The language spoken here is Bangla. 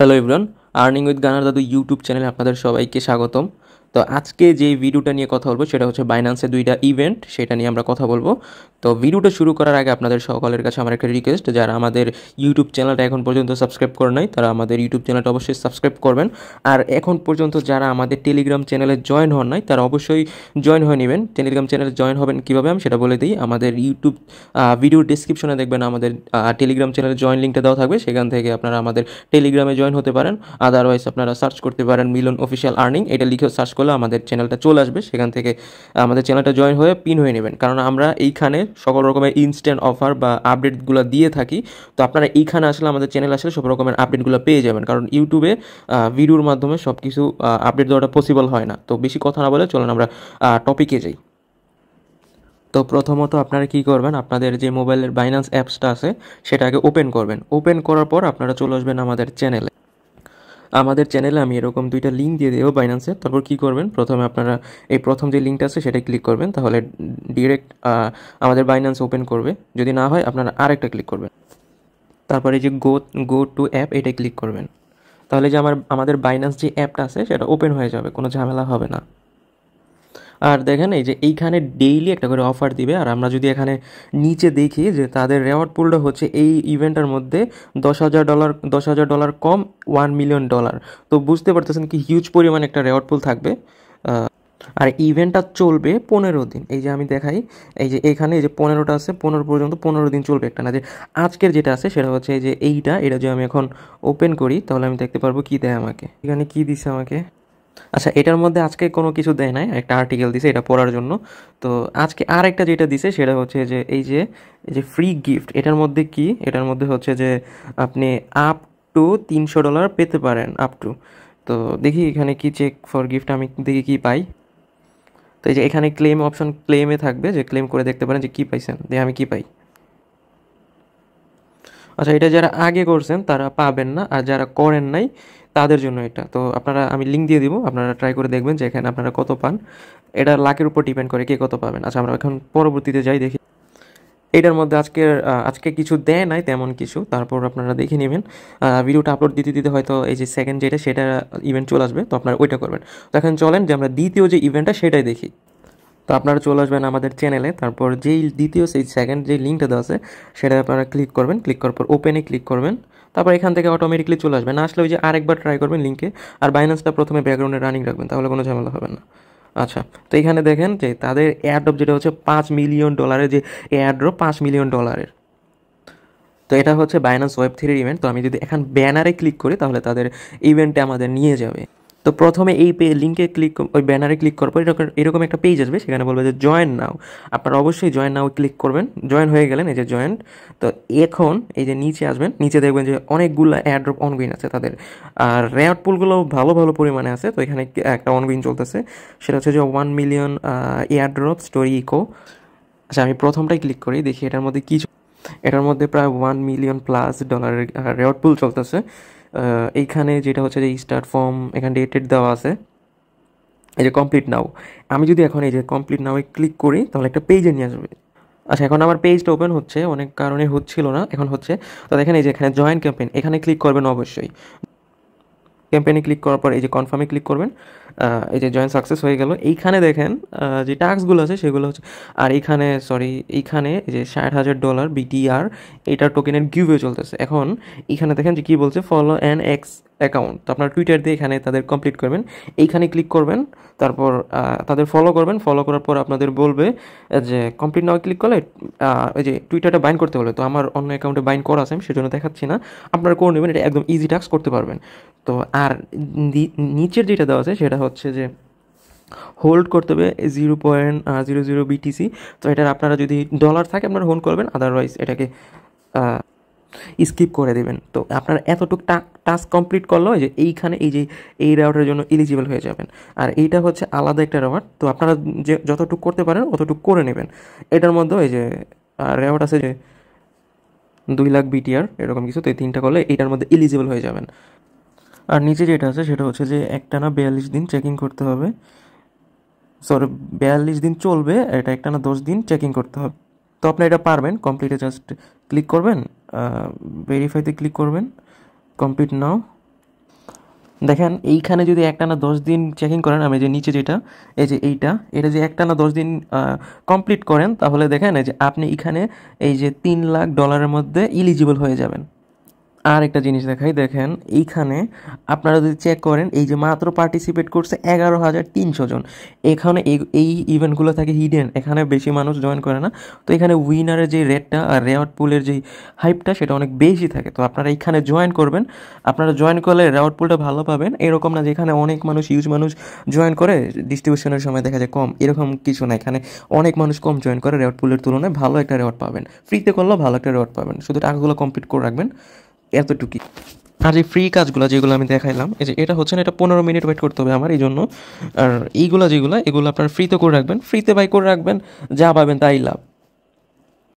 হ্যালো এভরিওয়ান, আর্নিং উইথ গানার দাদু ইউটিউব চ্যানেলে আপনাদের সবাইকে স্বাগতম। তো আজকে যে ভিডিওটা নিয়ে কথা বলবো সেটা হচ্ছে বাইন্যান্সের দুইটা ইভেন্ট, সেটা নিয়ে আমরা কথা বলবো। তো ভিডিওটা শুরু করার আগে আপনাদের সকলের কাছে আমার একটা রিকোয়েস্ট, যারা আমাদের ইউটিউব চ্যানেলটা এখন পর্যন্ত সাবস্ক্রাইব করে নাই তারা আমাদের ইউটিউব চ্যানেলটা অবশ্যই সাবস্ক্রাইব করবেন। আর এখন পর্যন্ত যারা আমাদের টেলিগ্রাম চ্যানেলে জয়েন হন নাই তারা অবশ্যই জয়েন হয়ে নেবেন। টেলিগ্রাম চ্যানেলে জয়েন হবেন কীভাবে আমি সেটা বলে দিই। আমাদের ইউটিউব ভিডিও ডিসক্রিপশনে দেখবেন আমাদের টেলিগ্রাম চ্যানেলে জয়েন লিঙ্কটা দেওয়া থাকবে, সেখান থেকে আপনারা আমাদের টেলিগ্রামে জয়েন হতে পারেন। আদারওয়াইজ আপনারা সার্চ করতে পারেন মিলন অফিসিয়াল আর্নিং, এটা লিখে সার্চ করলে আমাদের চ্যানেলটা চলে আসবে, সেখান থেকে আমাদের চ্যানেলটা জয়েন হয়ে পিন হয়ে নেবেন। কারণ আমরা এইখানে সকল রকমের ইনস্ট্যান্ট অফার বা আপডেটগুলো দিয়ে থাকি। তো আপনারা এইখানে আসলে আমাদের চ্যানেল আসলে সব রকমের আপডেটগুলো পেয়ে যাবেন, কারণ ইউটিউবে ভিডিওর মাধ্যমে সব কিছু আপডেট দেওয়াটা পসিবল হয় না। তো বেশি কথা না বলে চলুন আমরা টপিকে যাই। তো প্রথমত আপনারা কী করবেন, আপনাদের যে মোবাইলের বাইন্যান্স অ্যাপসটা আছে সেটাকে ওপেন করবেন। ওপেন করার পর আপনারা চলে আসবেন আমাদের চ্যানেলে। আমাদের চ্যানেলে আমি এরকম দুইটা লিঙ্ক দিয়ে দেবো বাইন্যান্সের। তারপর কী করবেন, প্রথমে আপনারা এই প্রথম যে লিঙ্কটা আছে সেটাই ক্লিক করবেন, তাহলে ডিরেক্ট আমাদের বাইন্যান্স ওপেন করবে। যদি না হয় আপনারা আরেকটা ক্লিক করবেন। তারপরে যে গো টু অ্যাপ এটাই ক্লিক করবেন, তাহলে যে আমাদের বাইন্যান্স যে অ্যাপটা আছে সেটা ওপেন হয়ে যাবে, কোনো ঝামেলা হবে না। আর দেখেন এই যে এইখানে ডেইলি একটা করে অফার দিবে। আর আমরা যদি এখানে নিচে দেখি যে তাদের রেওয়ার্ড পুলটা হচ্ছে এই ইভেন্টের মধ্যে $10,000 কম $1 মিলিয়ন। তো বুঝতে পারতেছেন কি হিউজ পরিমাণ একটা রেওয়ার্ড পুল থাকবে। আর ইভেন্টটা চলবে 15 দিন। এই যে আমি দেখাই, এই যে এখানে এই যে 15টা আছে, 15 পর্যন্ত 15 দিন চলবে একটা না। যে আজকের যেটা আছে সেটা হচ্ছে এই যে এটা যদি আমি এখন ওপেন করি তাহলে আমি দেখতে পারবো কি দেয় আমাকে। এখানে কি দিছে আমাকে। আচ্ছা, এটার মধ্যে আজকে কোনো কিছু দেয় নাই, একটা আর্টিকেল দিছে এটা পড়ার জন্য। তো আজকে আর একটা যেটা দিছে সেটা হচ্ছে যে এই যে ফ্রি গিফট। এটার মধ্যে কি, এটার মধ্যে হচ্ছে যে আপনি আপ টু $300 পেতে পারেন আপ টু। তো দেখি এখানে কি চেক ফর গিফট, আমি দেখি কি পাই। তো এই যে এখানে ক্লেম অপশন, ক্লেমে থাকবে যে ক্লেম করে দেখতে পারেন যে কী পাইছেন, দেখি আমি কী পাই। আচ্ছা, এটা যারা আগে করছেন তারা পাবেন না, আর যারা করেন নাই তাদের জন্য এটা। তো আপনারা, আমি লিঙ্ক দিয়ে দিব, আপনারা ট্রাই করে দেখবেন যে এখানে আপনারা কত পান। এটা লাখের উপর ডিপেন্ড করে কে কত পাবেন। আচ্ছা, আমরা এখন পরবর্তীতে যাই দেখি। এটার মধ্যে আজকে কিছু দেয় নাই তেমন কিছু, তারপর আপনারা দেখে নেবেন। ভিডিওটা আপলোড দিতে দিতে হয়তো এই যে সেকেন্ড সেটা ইভেন্ট চলে আসবে, তো আপনারা ওইটা করবেন। তো এখন চলেন যে আমরা দ্বিতীয় যে ইভেন্টটা সেটাই দেখি। তো আপনারা চলে আসবেন আমাদের চ্যানেলে, তারপর যেই দ্বিতীয় সেই সেকেন্ড যে লিঙ্কটা দেওয়া আছে সেটা আপনারা ক্লিক করবেন। ক্লিক করার পর ওপেনে ক্লিক করবেন। তারপর এখান থেকে অটোমেটিকলি চলে আসবে। না আসলে ওই যে আরেকবার ট্রাই করবেন লিঙ্কে। আর বাইন্যান্সটা প্রথমে ব্যাকগ্রাউন্ডে রানিং রাখবেন, তাহলে কোনো ঝামেলা হবে না। আচ্ছা, তো এখানে দেখেন যে তাদের এয়ারড্রপ যেটা হচ্ছে $5 মিলিয়ন, যে এয়ারড্রপ $5 মিলিয়ন। তো এটা হচ্ছে বাইন্যান্স ওয়েব3 ইভেন্ট। তো আমি যদি এখন ব্যানারে ক্লিক করি তাহলে তাদের ইভেন্টে আমাদের নিয়ে যাবে। তো প্রথমে এই লিঙ্কে ক্লিক, ওই ব্যানারে ক্লিক করার পর এরকম একটা পেজ আসবে, সেখানে বলবে যে জয়েন নাও। আপনারা অবশ্যই জয়েন নাও ক্লিক করবেন। জয়েন হয়ে গেলেন, এই যে জয়েন। তো এখন এই যে নিচে আসবেন, নিচে দেখবেন যে অনেকগুলো এয়ারড্রপ অনগোয়িং আছে তাদের। আর রেয়ার পুলগুলো ভালো ভালো পরিমাণে আছে। তো এখানে একটা অনগোয়িং চলতেছে, সেটা হচ্ছে যে 1 মিলিয়ন এয়ারড্রপ স্টোরি ইকো। আচ্ছা, আমি প্রথমটাই ক্লিক করি, দেখি এটার মধ্যে কি। এটার মধ্যে প্রায় $1 মিলিয়ন+ রেওয়ার্ড পুল চলতেছে। এইখানে যেটা হচ্ছে যে স্টার্ট ফর্ম, এখানে ডেটেড দেওয়া আছে, এই যে কমপ্লিট নাও। আমি যদি এখন এই যে কমপ্লিট নাও ক্লিক করি তাহলে একটা পেজে নিয়ে আসবে। আচ্ছা, এখন আমার পেজটা ওপেন হচ্ছে, অনেক কারণে হচ্ছিল না, এখন হচ্ছে। তো দেখেন এই যে এখানে জয়েন ক্যাম্পেইন, এখানে ক্লিক করবেন অবশ্যই। ক্যাম্পেইনে ক্লিক করার পর এই যে কনফার্মে ক্লিক করবেন। এই যে জয়েন সাকসেস হয়ে গেল। এইখানে দেখেন যে টাস্কগুলো আছে সেগুলো হচ্ছে, আর এইখানে এই যে $60,000 বিটিআর এটার টোকেনের গিভওয়ে চলতেছে। এখন এইখানে দেখেন যে কী বলছে, ফলো অ্যান এক্স অ্যাকাউন্ট। তো আপনার টুইটার দিয়ে এখানে তাদের কমপ্লিট করবেন, এইখানে ক্লিক করবেন। তারপর তাদের ফলো করবেন। ফলো করার পর আপনাদের বলবে যে কমপ্লিট নাও ক্লিক করলে এই যে টুইটারটা বাইন্ড করতে হলে, তো আমার অন্য অ্যাকাউন্টে বাইন্ড করা আছে, আমি সেজন্য দেখাচ্ছি না। আপনারা করে নেবেন, এটা একদম ইজি টাস্ক করতে পারবেন। তো আর নিচের যেটা দেওয়া আছে সেটা হচ্ছে যে হোল্ড করতে হবে 0.00 বিটিসি। তো এটার আপনারা যদি ডলার থাকে আপনারা হোল্ড করবেন, আদারওয়াইজ এটাকে স্কিপ করে দেবেন। তো আপনারা এতটুকু টাস্ক কমপ্লিট করলেও যে এইখানে এই রেওয়ার্ডের জন্য এলিজিবল হয়ে যাবেন। আর এইটা হচ্ছে আলাদা একটা রেওয়ার্ড, তো আপনারা যে যতটুকু করতে পারেন অতটুকু করে নেবেন। এটার মধ্যে এই যে রেওয়ার্ড আছে যে 2 লাখ বিটিআর এরকম কিছু। তো এই 3টা করলে এইটার মধ্যে এলিজিবল হয়ে যাবেন। আর নিচে যেটা আছে সেটা হচ্ছে যে একটানা 42 দিন চেকিং করতে হবে। সরি, 42 দিন চলবে, এটা একটানা 10 দিন চেকিং করতে হবে। তো আপনি এটা পারবেন। কমপ্লিটে জাস্ট ক্লিক করবেন, ভেরিফাইতে ক্লিক করবেন, কমপ্লিট নাও। দেখেন এইখানে যদি একটানা 10 দিন চেকিং করেন, আমি যে নিচে যেটা এই যে এটা যে একটানা 10 দিন কমপ্লিট করেন, তাহলে দেখেন এই যে আপনি এখানে এই যে $3 লাখ মধ্যে ইলিজিবল হয়ে যাবেন। আর একটা জিনিস দেখাই, দেখেন এইখানে আপনারা যদি চেক করেন এই যে মাত্র পার্টিসিপেট করছে 11,300 জন। এখানে এই ইভেন্টগুলো থাকে হিডেন, এখানে বেশি মানুষ জয়েন করে না। তো এখানে উইনারের যে রেটটা আর রেওয়ার্ড পুলের যে হাইপটা সেটা অনেক বেশি থাকে। তো আপনারা এখানে জয়েন করবেন, আপনারা জয়েন করলে রেওয়ার্ড পুলটা ভালো পাবেন। এরকম না যেখানে অনেক মানুষ হিউজ মানুষ জয়েন করে ডিস্ট্রিবিউশনের সময় দেখা যায় কম, এরকম কিছু না। এখানে অনেক মানুষ কম জয়েন করে, রেওয়ার্ড পুলের তুলনায় ভালো একটা রেওয়ার্ড পাবেন। ফ্রিতে করলেও ভালো একটা রেওয়ার্ড পাবেন, শুধু টাকাগুলো কমপ্লিট করে রাখবেন, এতটুকুই। আর এই ফ্রি কাজগুলো যেগুলো আমি দেখাইলাম, এই যে এটা হচ্ছে না, এটা 15 মিনিট ওয়েট করতে হবে আমার এই জন্য। আর এইগুলো যেগুলো এগুলো আপনার ফ্রিতে করে রাখবেন, ফ্রিতে বাই করে রাখবেন, যা পাবেন তাই লাভ।